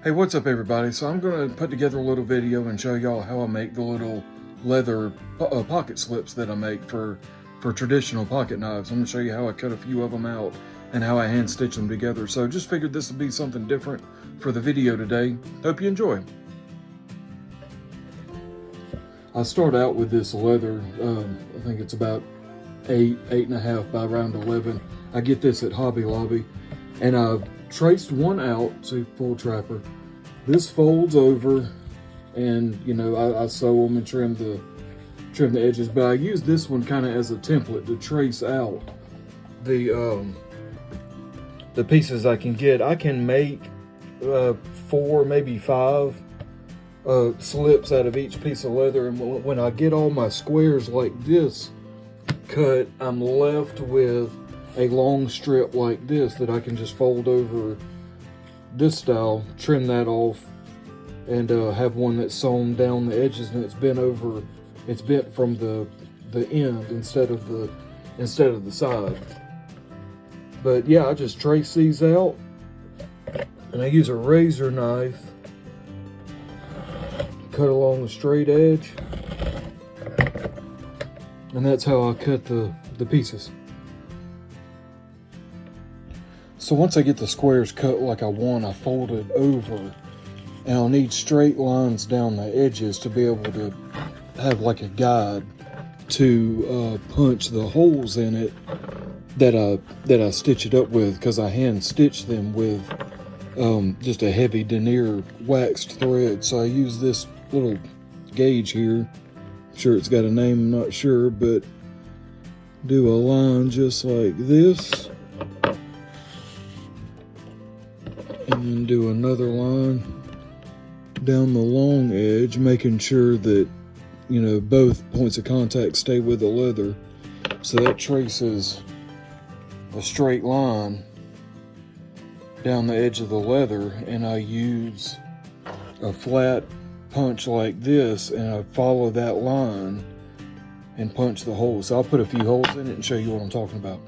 Hey, what's up everybody? So I'm going to put together a little video and show y'all how I make the little leather pocket slips that I make for traditional pocket knives. I'm going to show you how I cut a few of them out and how I hand stitch them together. So just figured this would be something different for the video today. Hope you enjoy. I start out with this leather, I think it's about 8.5 by around 11. I get this at Hobby Lobby, and I've traced one out, see, full trapper. This folds over, and you know, I sew them and trim the edges, but I use this one kind of as a template to trace out the pieces I can get. I can make 4, maybe 5 slips out of each piece of leather, and when I get all my squares like this cut, I'm left with a long strip like this that I can just fold over this style, trim that off, and have one that's sewn down the edges, and it's bent from the end instead of the side. But yeah, I just trace these out, and I use a razor knife, cut along the straight edge, and that's how I cut the pieces. So once I get the squares cut like I want, I fold it over, and I'll need straight lines down the edges to be able to have like a guide to punch the holes in it that I stitch it up with, because I hand stitch them with just a heavy denier waxed thread. So I use this little gauge here. I'm sure it's got a name, I'm not sure, but do a line just like this, and then do another line down the long edge, making sure that, you know, both points of contact stay with the leather. So that traces a straight line down the edge of the leather, and I use a flat punch like this, and I follow that line and punch the holes. So I'll put a few holes in it and show you what I'm talking about.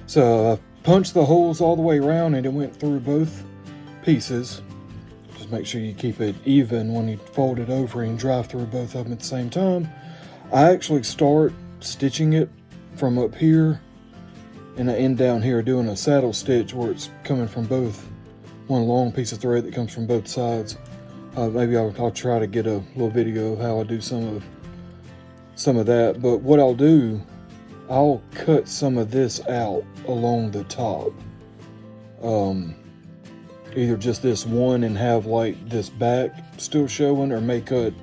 So I punched the holes all the way around, and it went through both pieces. Just make sure you keep it even when you fold it over and drive through both of them at the same time. I actually start stitching it from up here, and I end down here doing a saddle stitch where it's coming from both, one long piece of thread that comes from both sides. Maybe I'll try to get a little video of how I do some of that. But what I'll do, I'll cut some of this out along the top. Either just this one and have like this back still showing, or may cut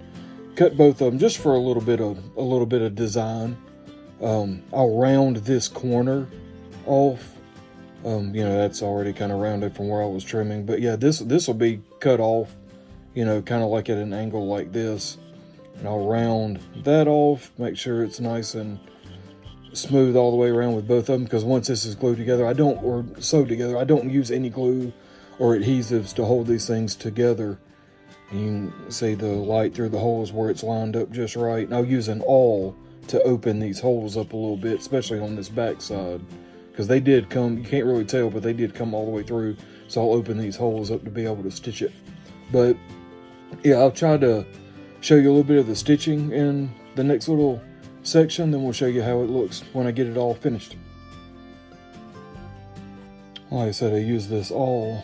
both of them just for a little bit of design. I'll round this corner off. You know, that's already kind of rounded from where I was trimming, but yeah, this will be cut off, you know, kind of like at an angle like this. And I'll round that off, make sure it's nice and smooth all the way around with both of them, because once this is glued together, or sewed together, I don't use any glue or adhesives to hold these things together. And you can see the light through the holes where it's lined up just right. And I'll use an awl to open these holes up a little bit, especially on this back side, because they did come, you can't really tell, but they did come all the way through. So I'll open these holes up to be able to stitch it. But yeah, I'll try to show you a little bit of the stitching in the next little section, then we'll show you how it looks when I get it all finished. Like I said, I use this awl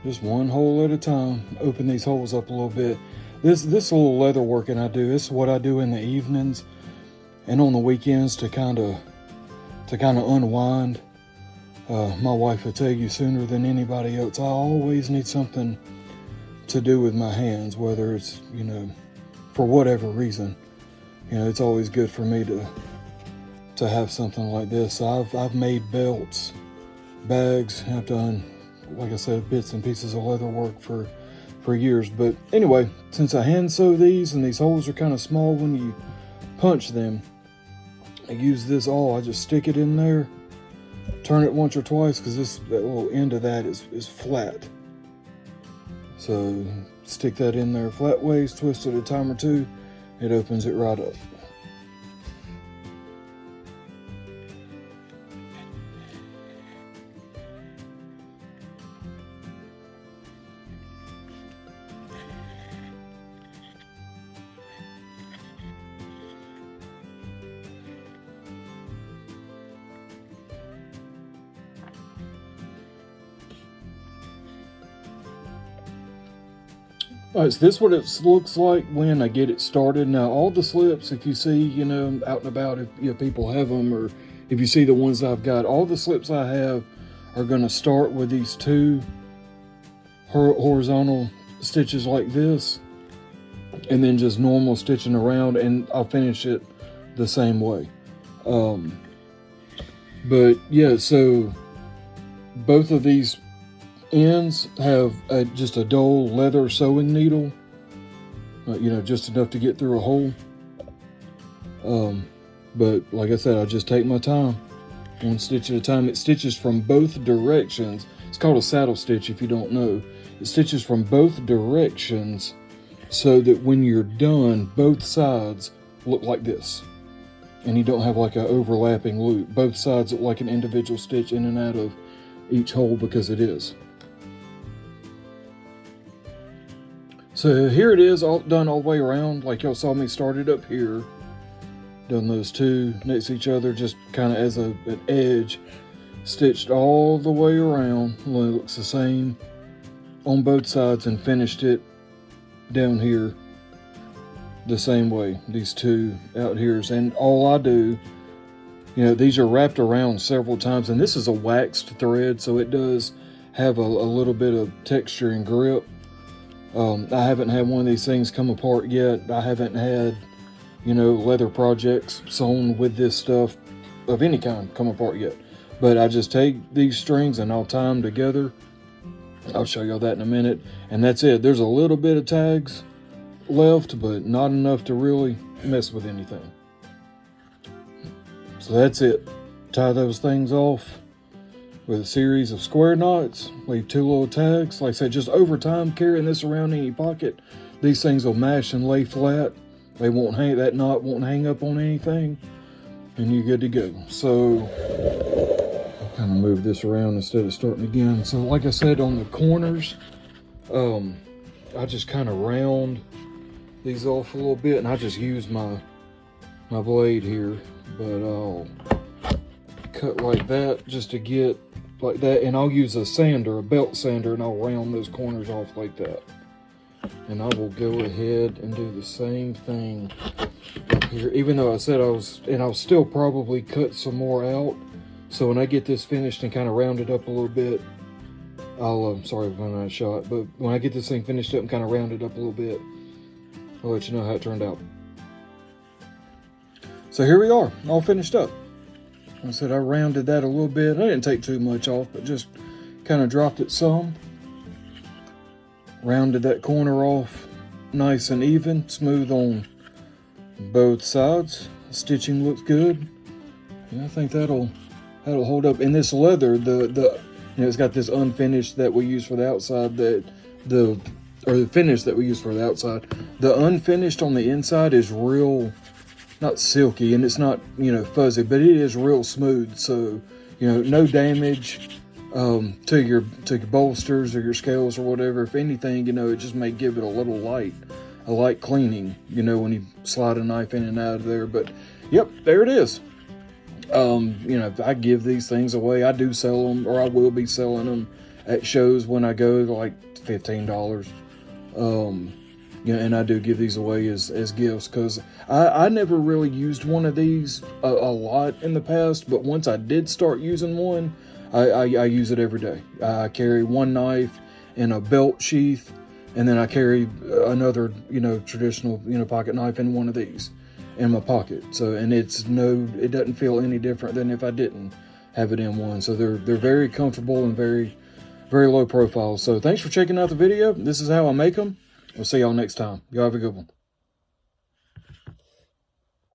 just one hole at a time, open these holes up a little bit. This little leather working I do, this is what I do in the evenings and on the weekends to kind of unwind. My wife will tell you sooner than anybody else, I always need something to do with my hands, whether it's, you know, for whatever reason. You know, it's always good for me to have something like this. I've made belts bags. I've done, like I said, bits and pieces of leather work for years. But anyway, since I hand sew these and these holes are kind of small when you punch them, I use this awl. I just stick it in there, turn it once or twice, because that little end of that is flat. So stick that in there flat ways, twist it a time or two, it opens it right up. Alright, so this is what it looks like when I get it started. Now, all the slips, if you see, you know, out and about, if you know, people have them, or if you see the ones I've got, all the slips I have are going to start with these 2 horizontal stitches like this, and then just normal stitching around, and I'll finish it the same way. But yeah, so both of these ends have just a dull leather sewing needle, you know, just enough to get through a hole. But like I said, I just take my time, one stitch at a time. It stitches from both directions. It's called a saddle stitch if you don't know. It stitches from both directions so that when you're done, both sides look like this, and you don't have like an overlapping loop. Both sides look like an individual stitch in and out of each hole, because it is. So here it is, all done all the way around. Like y'all saw me started up here, done those 2 next to each other, just kind of as an edge, stitched all the way around. Well, it looks the same on both sides, and finished it down here the same way. These 2 out here, and all I do, you know, these are wrapped around several times, and this is a waxed thread, so it does have a little bit of texture and grip. I haven't had one of these things come apart yet. I haven't had, you know, leather projects sewn with this stuff of any kind come apart yet. But I just take these strings and I'll tie them together. I'll show y'all that in a minute. And that's it. There's a little bit of tags left, but not enough to really mess with anything. So that's it. Tie those things off with a series of square knots, leave 2 little tags. Like I said, just over time, carrying this around in your pocket, these things will mash and lay flat. They won't hang, that knot won't hang up on anything, and you're good to go. So I'll kind of move this around instead of starting again. So like I said, on the corners, I just kind of round these off a little bit, and I just use my blade here, but I'll cut like that just to get like that, and I'll use a sander, a belt sander, and I'll round those corners off like that. And I will go ahead and do the same thing up here, even though I said I'll still probably cut some more out. So when I get this finished and kind of round it up a little bit, I'll, sorry if I'm not shot, but when I get this thing finished up and kind of round it up a little bit, I'll let you know how it turned out. So here we are, all finished up. I said I rounded that a little bit. I didn't take too much off, but just kind of dropped it some. Rounded that corner off nice and even, smooth on both sides. The stitching looks good. Yeah, I think that'll hold up. And this leather, the you know, it's got this unfinished that we use for the outside, or the finish that we use for the outside. The unfinished on the inside is real, not silky, and it's not, you know, fuzzy, but it is real smooth. So, you know, no damage to your bolsters or your scales or whatever. If anything, you know, it just may give it a little light cleaning, you know, when you slide a knife in and out of there. But yep, there it is. You know, I give these things away. I do sell them, or I will be selling them at shows when I go, like $15. Yeah, and I do give these away as gifts, because I never really used one of these a lot in the past, but once I did start using one, I use it every day. I carry one knife in a belt sheath, and then I carry another, you know, traditional, you know, pocket knife in one of these in my pocket. So, and it doesn't feel any different than if I didn't have it in one. So they're very comfortable and very low profile. So thanks for checking out the video. This is how I make them. We'll see y'all next time. Y'all have a good one.